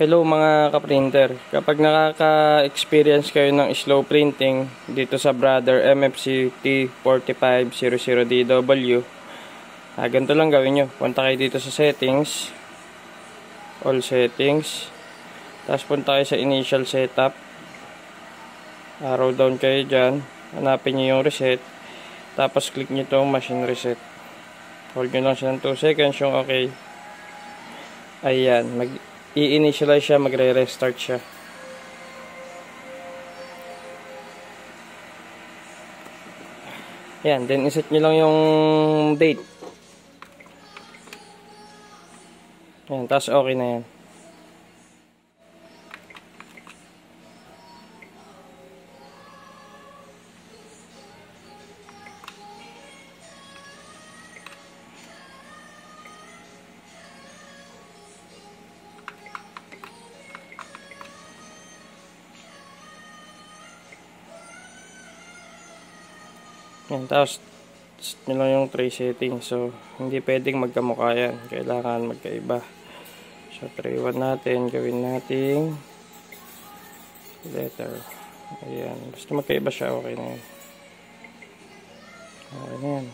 Hello mga ka-printer. Kapag nakaka-experience kayo ng slow printing dito sa Brother MFC T4500DW, ganito lang gawin nyo. Punta kayo dito sa settings, all settings, tapos punta kayo sa initial setup, arrow down kayo dyan, hanapin nyo yung reset, tapos click nyo itong machine reset. Hold nyo lang siya ng 2 seconds yung okay. Ayan, i-initialize siya, magre-restart siya. Yan, then iset nyo lang yung date. Yan, tapos okay na yan. Yan, tapos set nyo lang yung tray setting. So, hindi pwedeng magkamukha yan. Kailangan magkaiba. So, tray 1 natin. Gawin nating letter. Ayan. Basta magkaiba siya. Okay na yan. Okay na yan.